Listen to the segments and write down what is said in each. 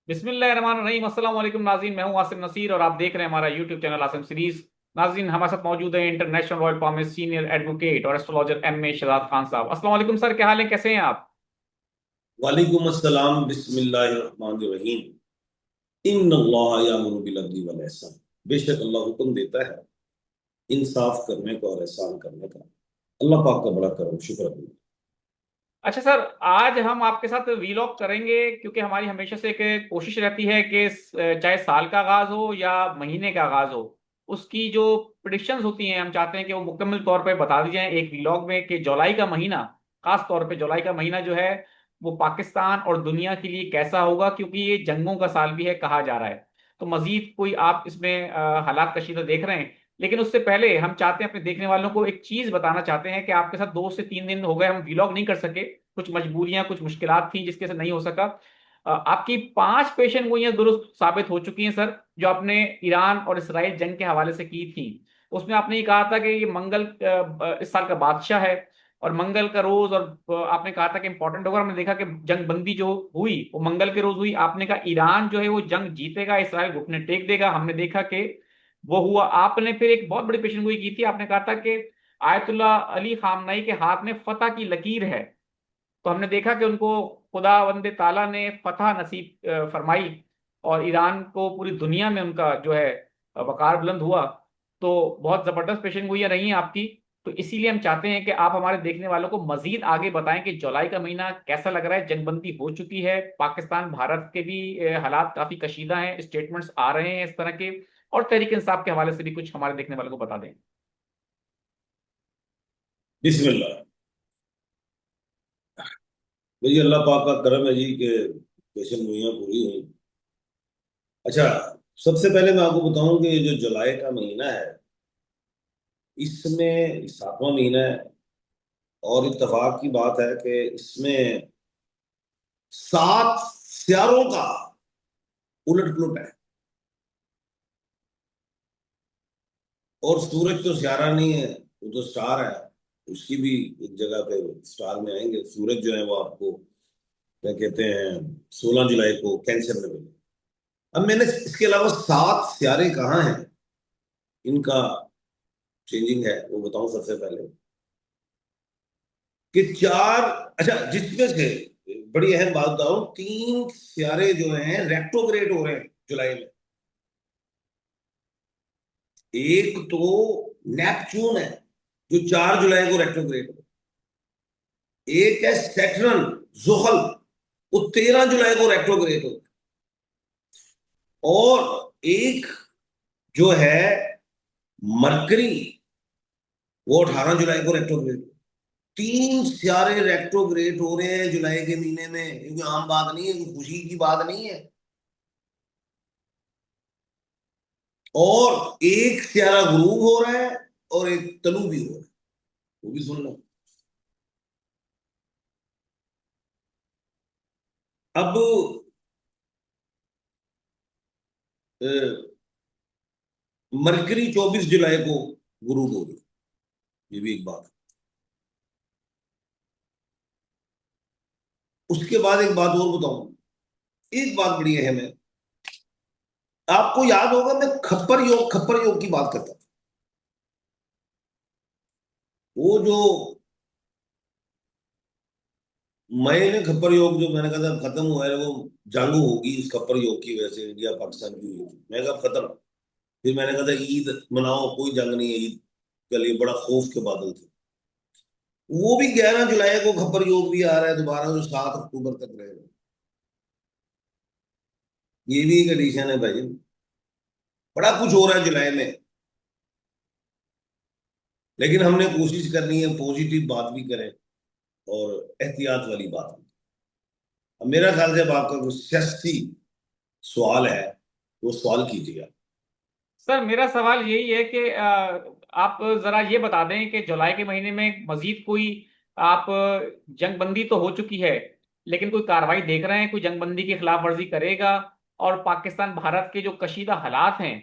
बिस्मिल्लाहिर्रहमानिर्रहीम। अस्सलाम वालेकुम नाज़रीन, मैं हूं आसिम नसीर और आप देख रहे हैं हमारा यूट्यूब चैनल आसिम सीरीज। नाज़रीन, हमारे साथ मौजूद है international royal palmist senior advocate और astrologer M A Shahzad Khan साहब। अस्सलाम वालेकुम सर, क्या हाल है, कैसे हैं आप? वालेकुम अस्सलाम बिस्मिल्लाहिर्रहमानिर्रहीम। इन्नल्लाह यामुरु बिल अदली वल ihsan। बेशक अल्लाह हुक्म देता है इंसाफ करने का और एहसान करने का। अल्लाह पाक का बड़ा करम शुक्र है। अच्छा सर, आज हम आपके साथ वीलॉग करेंगे क्योंकि हमारी हमेशा से एक कोशिश रहती है कि चाहे साल का आगाज हो या महीने का आगाज हो, उसकी जो प्रिडिक्शंस होती हैं हम चाहते हैं कि वो मुकम्मल तौर पे बता दी जाएं एक वीलॉग में कि जुलाई का महीना, खास तौर पे जुलाई का महीना जो है वो पाकिस्तान और दुनिया के लिए कैसा होगा, क्योंकि ये जंगों का साल भी है कहा जा रहा है। तो मजीद कोई आप इसमें हालात कशीदा देख रहे हैं, लेकिन उससे पहले हम चाहते हैं अपने देखने वालों को एक चीज बताना चाहते हैं कि आपके साथ 2 से 3 दिन हो गए हम व्लॉग नहीं कर सके। कुछ मजबूरियां, कुछ मुश्किलात थी जिसके से नहीं हो सका। आपकी 5 पेशेंट गोइयां दुरुस्त साबित हो चुकी हैं सर, जो आपने ईरान और इसराइल जंग के हवाले से की थी। उसमें आपने ये कहा था कि ये मंगल इस साल का बादशाह है और मंगल का रोज, और आपने कहा था कि इंपॉर्टेंट होगा। हमने देखा कि जंग बंदी जो हुई वो मंगल के रोज हुई। आपने कहा ईरान जो है वो जंग जीतेगा, इसराइल घुटने टेक देगा। हमने देखा कि वो हुआ। आपने फिर एक बहुत बड़ी पेशेंट गोई की थी, आपने कहा था कि आयतुल्लाह अली खामनाई के हाथ में फतह की लकीर है। तो हमने देखा कि उनको खुदा वंदे ताला ने फतह नसीब फरमाई और ईरान को पूरी दुनिया में उनका जो है वकार बुलंद हुआ। तो बहुत जबरदस्त पेशेंट गोइयां रही हैं आपकी। तो इसीलिए हम चाहते हैं कि आप हमारे देखने वालों को मजीद आगे बताएं कि जुलाई का महीना कैसा लग रहा है। जंगबंदी हो चुकी है, पाकिस्तान भारत के भी हालात काफी कशीदा हैं, स्टेटमेंट्स आ रहे हैं इस तरह के। और तहरीक इंसाफ के हवाले से भी कुछ हमारे देखने वालों को बता दें। बिस्मिल्लाह। भाई अल्लाह पाक का करम है जी के पेशन गोइयां पूरी हुई। अच्छा, सबसे पहले मैं आपको बताऊं कि ये जो जुलाई का महीना है, इसमें 7वां महीना है और इत्तेफाक की बात है कि इसमें 7 सियारों का उलट पुलट है। और सूरज तो सियारा नहीं है, वो तो स्टार है। उसकी भी एक जगह पे स्टार में आएंगे। सूरज जो है वो आपको क्या कहते हैं, 16 जुलाई को कैंसर में मिले। अब मैंने इसके अलावा 7 सियारे कहाँ हैं, इनका चेंजिंग है वो बताऊं सबसे पहले। कि चार, अच्छा जिसमें से बड़ी अहम बात बताऊं, 3 सियारे जो हैं रेट्रोग्रेड हो रहे हैं जुलाई में। एक तो नेपच्यून है जो 4 जुलाई को रेट्रोग्रेड हो। एक है सैटर्न, जुहल, वो 13 जुलाई को रेट्रोग्रेड हो। और एक जो है मरकरी, वो 18 जुलाई को रेट्रोग्रेड हो। 3 सियारे रेट्रोग्रेड हो रहे हैं जुलाई के महीने में, क्योंकि आम बात नहीं है, कोई खुशी की बात नहीं है। और एक सियारा गुरूब हो रहा है और एक तलू भी हो रहा है, वो भी सुन लो। अब अ, मरकरी 24 जुलाई को गुरूब हो रही है, ये भी एक बात है। उसके बाद एक बात और बताऊं, एक बात बड़ी अहम है। आपको याद होगा मैं खप्पर योग की बात करता था। वो जो मैंने खप्पर योग जो मैंने कहा था खत्म हुआ है, वो जंग होगी इस खप्पर योग की वजह से, इंडिया पाकिस्तान की हुई थी। मैं कहा खत्म। फिर मैंने कहा था ईद मनाओ, कोई जंग नहीं है, ईद के लिए बड़ा खौफ के बादल थे। वो भी 11 जुलाई को खप्पर योग भी आ रहा है दोबारा, जो 7 अक्टूबर तक रहेगा। ये भी एक एडिशन है भाई। बड़ा कुछ हो रहा है जुलाई में, लेकिन हमने कोशिश करनी है पॉजिटिव बात भी करें और एहतियात वाली बात भी। अब मेरा ख्याल से अब आपका कुछ सियासी सवाल है, वो सवाल कीजिएगा। सर, मेरा सवाल यही है कि आप जरा ये बता दें कि जुलाई के महीने में मजीद कोई आप जंगबंदी तो हो चुकी है, लेकिन कोई कार्रवाई देख रहे हैं, कोई जंगबंदी की खिलाफ वर्जी करेगा? और पाकिस्तान भारत के जो कशीदा हालात हैं,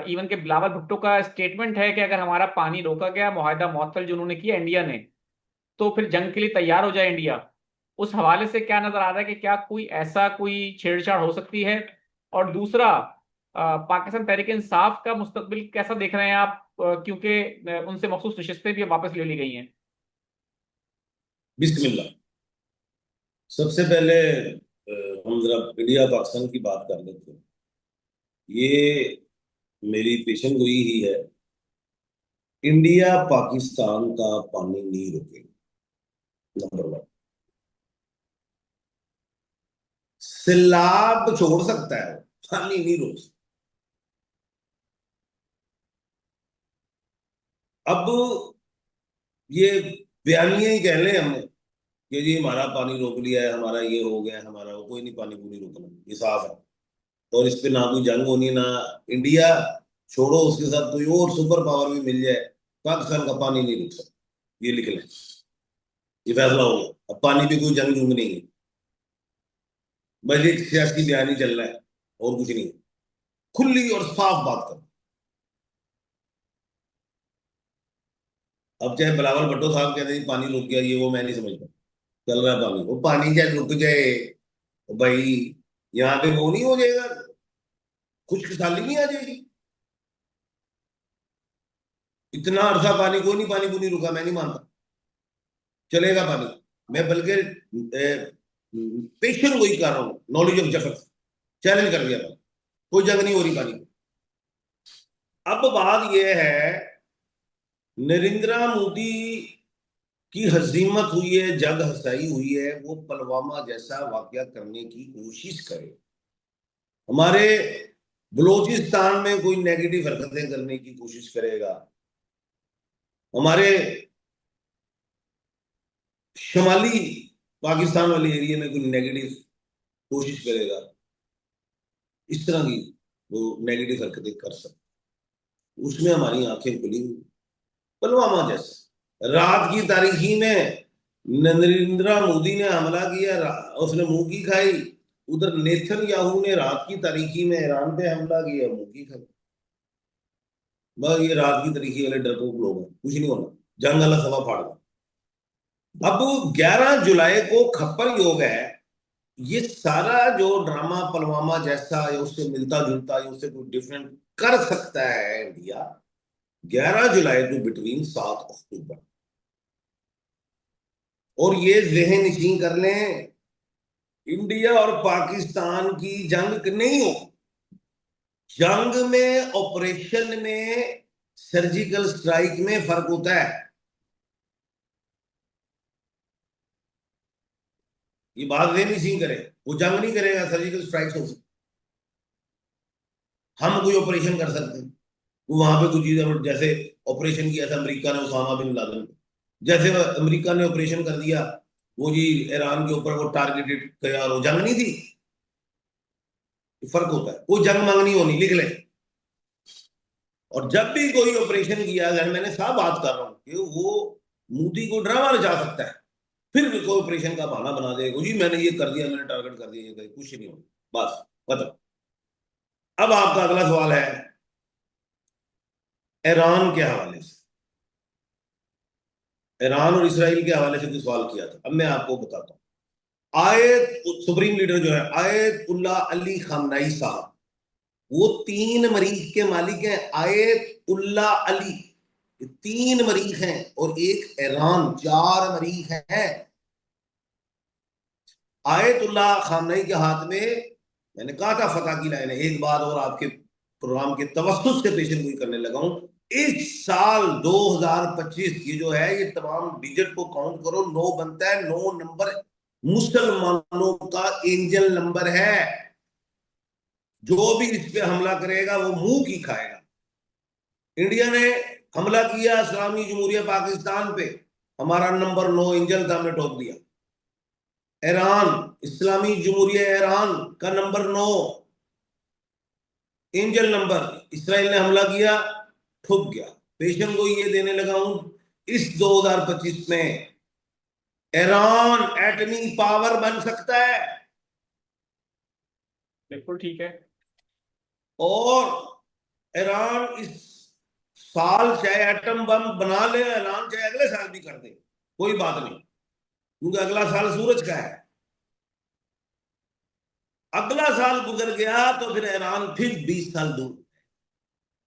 इवन के बिलावल भुट्टो का स्टेटमेंट है कि अगर हमारा पानी रोका गया, मुआहदा मुअत्तल जो उन्होंने किया इंडिया ने, तो फिर जंग के लिए तैयार हो जाए इंडिया। उस हवाले से क्या नजर आ रहा है कि क्या कोई ऐसा कोई छेड़छाड़ हो सकती है? और दूसरा, पाकिस्तान तहरीक इंसाफ का मुस्तकबिल कैसा देख रहे हैं आप? क्योंकि उनसे मखसूस नशिस्तें भी वापस ले ली गई हैं। बिस्मिल्लाह। सबसे पहले हम जरा इंडिया पाकिस्तान की बात कर लेते हैं। ये मेरी पेशन गोई ही है। इंडिया पाकिस्तान का पानी नहीं रोकेगा, नंबर वन। सैलाब छोड़ सकता है, पानी नहीं रोक सकता। अब ये बयानियां ही कह लें हमने कि जी हमारा पानी रोक लिया है, हमारा ये हो गया है, हमारा वो, कोई नहीं पानी पूरी रोकना, ये साफ है। और इस पे ना कोई जंग होनी ना। इंडिया छोड़ो, उसके साथ कोई और सुपर पावर भी मिल जाए, पाकिस्तान का पानी नहीं रुक सकता, ये लिख लें। ये फैसला हो गया, अब पानी पे कोई जंग जुंग नहीं है। बस एक सियासी बयान ही चल रहा है, और कुछ नहीं है। खुली और साफ बात कर। अब चाहे बिलावल भुट्टो साहब कहते हैं पानी रुक गया, ये वो मैं नहीं समझता। चल रहा है पानी, वो पानी चाहे रुक जाए, तो भाई यहाँ पे वो नहीं हो जाएगा, खुश्क साली नहीं आ जाएगी। इतना अरसा पानी, कोई नहीं, पानी को नहीं रुका, मैं नहीं मानता। चलेगा पानी। मैं बल्कि पेशेंट वही कर रहा हूँ, नॉलेज ऑफ जफर चैलेंज कर दिया था। कोई जंग नहीं हो रही पानी। अब बात यह है, नरेंद्र मोदी की हजीमत हुई है, जग हसाई हुई है, वो पुलवामा जैसा वाकया करने की कोशिश करे, हमारे बलूचिस्तान में कोई नेगेटिव हरकतें करने की कोशिश करेगा, हमारे शुमाली पाकिस्तान वाले एरिया में कोई नेगेटिव कोशिश करेगा, इस तरह की वो नेगेटिव हरकतें कर सकते, उसमें हमारी आंखें खुली हुई। पुलवामा जैसे रात की तारीखी में नरेंद्र मोदी ने हमला किया, उसने मुंह की खाई। उधर नेथन याहू ने रात की तारीखी में ईरान पे हमला किया, मुंह की खाई। बस ये रात की तारीखी वाले डरपोक लोग हैं, कुछ नहीं होना, जंग वाला सवा फाड़ दो। अब 11 जुलाई को खप्पर योग है। ये सारा जो ड्रामा पुलवामा जैसा या उससे मिलता जुलता या उससे कोई डिफरेंट कर सकता है इंडिया, 11 जुलाई को बिटवीन 7 अक्टूबर। और ये जहन नशीं कर लें, इंडिया और पाकिस्तान की जंग नहीं हो। जंग में, ऑपरेशन में, सर्जिकल स्ट्राइक में फर्क होता है। ये बात जहन नशीं करें, वो जंग नहीं करेगा, सर्जिकल स्ट्राइक हो सकती। हम कोई ऑपरेशन कर सकते हैं, वो वहां पे कुछ चीजें, जैसे ऑपरेशन किया था अमेरिका ने उसामा बिन लादेन पे, जैसे अमेरिका ने ऑपरेशन कर दिया वो जी ईरान के ऊपर, वो टारगेटेड किया, और वो जंग नहीं थी। फर्क होता है, वो जंग मंग नहीं होनी, लिख ले। और जब भी कोई ऑपरेशन किया गया, मैंने साफ बात कर रहा हूं कि वो मोदी को ड्रामा रचा सकता है, फिर भी कोई ऑपरेशन का बहाना बना देगा जी मैंने ये कर दिया, मैंने टारगेट कर दिया, ये कुछ नहीं होना, बस खत्म। अब आपका अगला सवाल है ईरान के हवाले से, ईरान और इसराइल के हवाले से कोई सवाल किया था। अब मैं आपको बताता हूं, आयत सुप्रीम लीडर जो है आयतुल्ला अली खामनाई साहब, वो 3 मरीख के मालिक हैं। आयतुल्ला अली, ये 3 मरीख हैं, और एक ईरान, 4 मरीख हैं। आयतुल्ला खामनई के हाथ में, मैंने कहा था फतह की लाइन है। एक बात और आपके प्रोग्राम के तवज्जुह से पेशन गोई करने लगा हूं, इस साल 2025 ये जो है, ये तमाम डिजिट को काउंट करो, 9 बनता है, 9 नंबर मुसलमानों का एंजल नंबर है। जो भी इस पे हमला करेगा वो मुंह की खाएगा। इंडिया ने हमला किया इस्लामी जमहूरिया पाकिस्तान पे, हमारा नंबर 9 एंजल था, हमने ठोक दिया। ईरान, इस्लामी जमहूरिया ईरान का नंबर 9 एंजल नंबर, इसराइल ने हमला किया, ठुक गया। पेशन को ये देने लगा हूं, इस 2025 में ईरान एटमी पावर बन सकता है। बिल्कुल ठीक है। और ईरान इस साल चाहे एटम बम बना ले, ईरान चाहे अगले साल भी कर दे, कोई बात नहीं। क्योंकि अगला साल सूरज का है। अगला साल गुजर गया तो फिर ईरान फिर 20 साल दूर।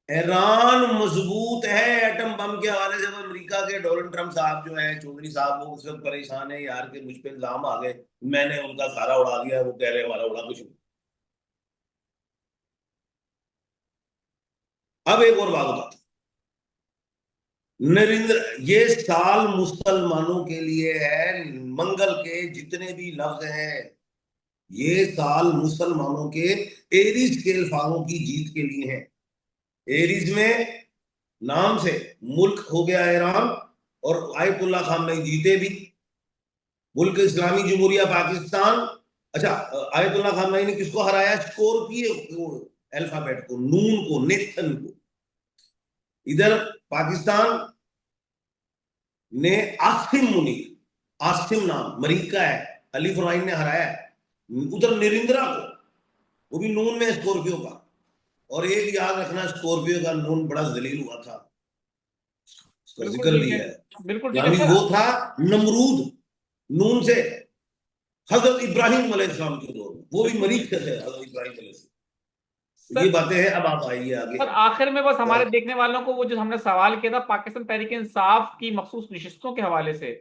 ईरान मजबूत है एटम बम के हवाले से। अब अमेरिका के डोनाल्ड ट्रंप साहब जो है, चौधरी साहब, वो उस वक्त परेशान है यार कि मुझ पे इल्जाम आ गए, मैंने उनका सारा उड़ा दिया। वो कह रहे हमारा उड़ा कुछ नहीं। अब एक और बात बताता हूं। नरेंद्र, ये साल मुसलमानों के लिए है। मंगल के जितने भी लफ्ज हैं, ये साल मुसलमानों के एरीज स्केल फारों की जीत के लिए है। एरीज में नाम से मुल्क हो गया ईरान, और आयतुल्ला खामनई जीते भी। मुल्क इस्लामी जमहूरिया पाकिस्तान। अच्छा, आयतुल्ला खामनई ने किसको हराया? स्कॉर्पियो अल्फाबेट को, नून को, नेथन को। इधर पाकिस्तान ने आसिम मुनीर, आसिम नाम मरीक का है, अली फरहाइन ने हराया है। उधर निरिंद्रा को, वो भी नून में स्कॉर्पियो का। और एक याद रखना, स्कॉर्पियो का नून बड़ा जलील हुआ था, उसका बिल्कुल जिक्र ठीक भी है। है। बिल्कुल ठीक है यानी सर। वो था नमरूद, नून से। हजरत इब्राहिम अलैहिस्सलाम के दौर में वो भी बिल्कुल मरीज ठीक थे, है हजरत इब्राहिम अलैहिस्सलाम। ये सर। बातें हैं। अब आप आइए आगे। सर आखिर में बस क्या? हमारे देखने वालों को वो जो हमने सवाल किया था पाकिस्तान तहरीक इंसाफ की मखसूस नशिस्तों के हवाले से,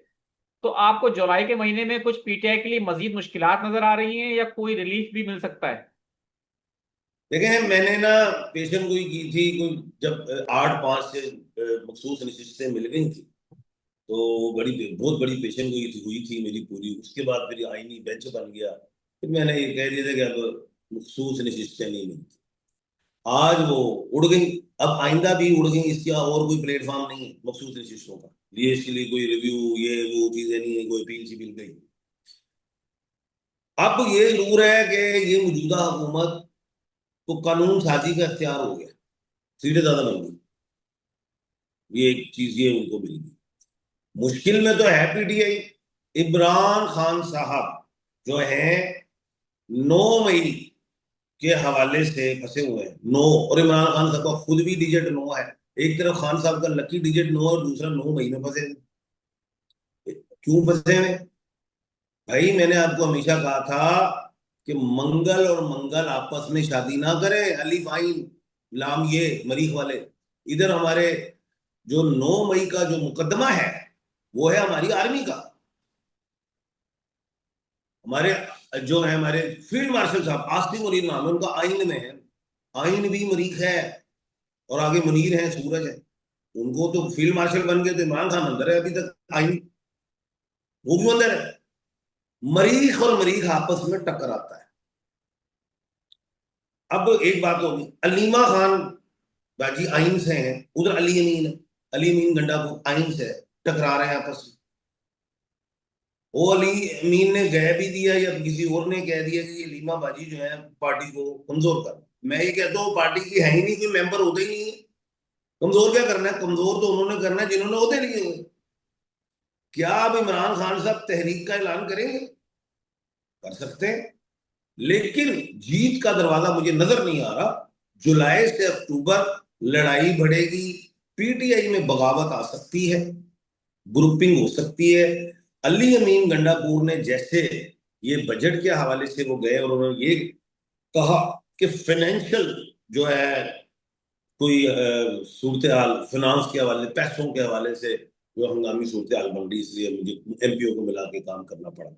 तो आपको जुलाई के महीने में कुछ पीटीआई के लिए मजीद मुश्किलात नजर आ रही हैं या कोई रिलीफ भी मिल सकता है? देखें, मैंने ना पेशन गोई की थी, कोई जब 8/5 से मखसूस नशिस्तें मिल गई थी, तो बड़ी, बहुत बड़ी पेशन गोई थी, हुई थी मेरी पूरी। उसके बाद फिर आईनी बेंच बन गया। फिर मैंने ये कह दिया था कि अब मखसूस नशिस्तें नहीं मिलती। आज वो उड़ गई। अब आइंदा भी उड़ गई। इसका और कोई प्लेटफॉर्म नहीं है मखसूस नशिस्तों का। ये इसके लिए कोई रिव्यू, ये वो चीजें नहीं है, कोई अपील मिल गई। अब ये जरूर है कि ये मौजूदा हुकूमत को कानून साजी का इख्तियार हो गया, सीटें ज्यादा बन गई। ये एक चीज ये उनको मिल गई। मुश्किल में तो है पीटीआई। इमरान खान साहब जो है 9 मई के हवाले से फंसे हुए हैं। 9, और इमरान खान साहब का खुद भी डिजिट 9 है। एक तरफ खान साहब का लकी डिजिट 9 और दूसरा 9 मई में फंसे हुए। क्यों फंसे हुए? भाई मैंने आपको हमेशा कहा था कि मंगल और मंगल आपस में शादी ना करें। अली फाइन लाम ये मरीख वाले। इधर हमारे जो 9 मई का जो मुकदमा है, वो है हमारी आर्मी का। हमारे जो है हमारे फील्ड मार्शल साहब, आसिम मुनीर नाम है उनका, आइन में है। आइन भी मरीख है, और आगे मुनीर है, सूरज है। उनको तो फील्ड मार्शल बन गए, तो इमरान खान अंदर है अभी तक, आइन, वो भी अंदर है। मरीख और मरीख आपस में टक्कर आता है। अब एक बात होगी, अलीमा खान बाजी आइन से हैं, उधर अली अमीन है। अली अमीन गंडापुर आइन से है, टकरा रहे हैं आपस में। वो अली अमीन ने कह भी दिया या किसी और ने कह दिया कि ये लीमा बाजी जो है पार्टी को कमजोर कर। मैं ये कहता हूँ पार्टी की है ही नहीं, कोई मेंबर होता ही नहीं है। कमजोर क्या करना है? कमजोर तो उन्होंने करना है जिन्होंने होते लिए हुए। क्या अब इमरान खान साहब तहरीक का ऐलान करेंगे? कर सकते हैं, लेकिन जीत का दरवाजा मुझे नजर नहीं आ रहा। जुलाई से अक्टूबर लड़ाई बढ़ेगी, पीटीआई में बगावत आ सकती है, ग्रुपिंग हो सकती है। अली अमीन गंडापुर ने जैसे ये बजट के हवाले से वो गए और उन्होंने ये कहा कि फाइनेंशियल जो है कोई सूरत हाल, फाइनेंस के हवाले, पैसों के हवाले से जो हंगामी सूरत हाल बन रही, इसलिए मुझे एमपीओ को मिला के काम करना पड़ा।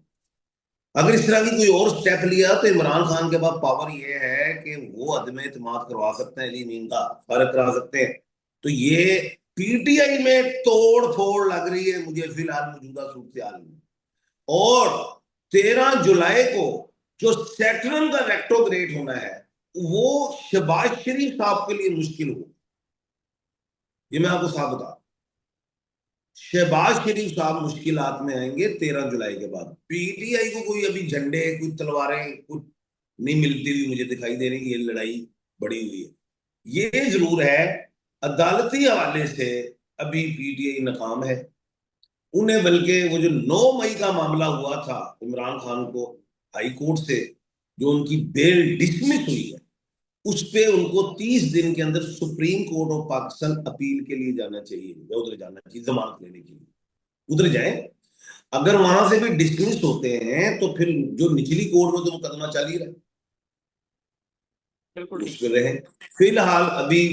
अगर इस तरह की कोई और स्टेप लिया तो इमरान खान के पास पावर ये है कि वो अदम एतमाद करवा सकते हैं, अली मीन का फर्क करा सकते हैं। तो ये पीटीआई में तोड़ फोड़ लग रही है मुझे फिलहाल मौजूदा सूरत हाल में। और 13 जुलाई को जो सैटर्न का रेट्रोग्रेड होना है, वो शहबाज शरीफ साहब के लिए मुश्किल हो। ये मैं आपको साफ बता, शहबाज शरीफ साहब मुश्किलात में आएंगे 13 जुलाई के बाद। पीटीआई को कोई अभी झंडे, कोई तलवारें कुछ नहीं मिलती हुई मुझे दिखाई दे रही। ये लड़ाई बड़ी हुई है, ये जरूर है। अदालती हवाले से अभी पीटीआई नाकाम है। उन्हें बल्कि वो जो 9 मई का मामला हुआ था इमरान खान को हाई कोर्ट से, जो उनकी बेल डिसमिस हुई है, उस पे उनको 30 दिन के अंदर supreme court of Pakistan appeal के लिए जाना चाहिए, या उधर जाना चाहिए जमानत लेने के लिए। उधर जाए। अगर वहां से भी डिसमिस होते हैं तो फिर जो निचली कोर्ट में तो मुकदमा चल ही रहा है, बिल्कुल उस ठीक। पर रहे। फिलहाल अभी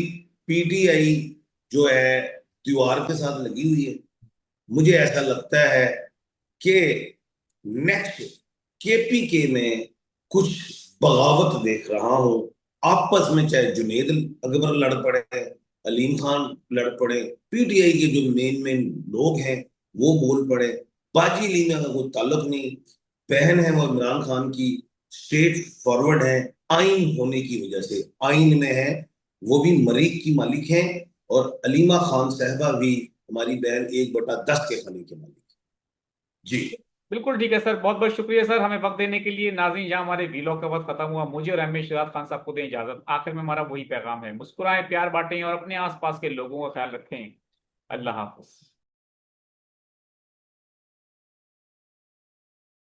पीटीआई जो है त्योहार के साथ लगी हुई है। मुझे ऐसा लगता है कि नेक्स्ट केपीके में कुछ बगावत देख रहा हूं। आपस में चाहे जुनेद अकबर लड़ पड़े, अलीम खान लड़ पड़े, पीटीआई के जो मेन मेन लोग हैं वो बोल पड़े। बाजी अलीम का कोई ताल्लुक नहीं, बहन है वो इमरान खान की, स्ट्रेट फॉरवर्ड है, आइन होने की वजह से आइन में है, वो भी मरीक की मालिक हैं। और अलीमा खान साहबा भी हमारी बहन 1/10 के खाने के मालिक। जी। बिल्कुल ठीक है सर, बहुत बहुत शुक्रिया सर हमें वक्त देने के लिए। नाज़रीन, यहाँ हमारे वीलॉग का वक्त खत्म हुआ। मुझे और एम ए शिराज खान साहब को दें इजाजत। आखिर में हमारा वही पैगाम है, मुस्कुराएं, प्यार बांटें और अपने आसपास के लोगों का ख्याल रखें। अल्लाह हाफिज।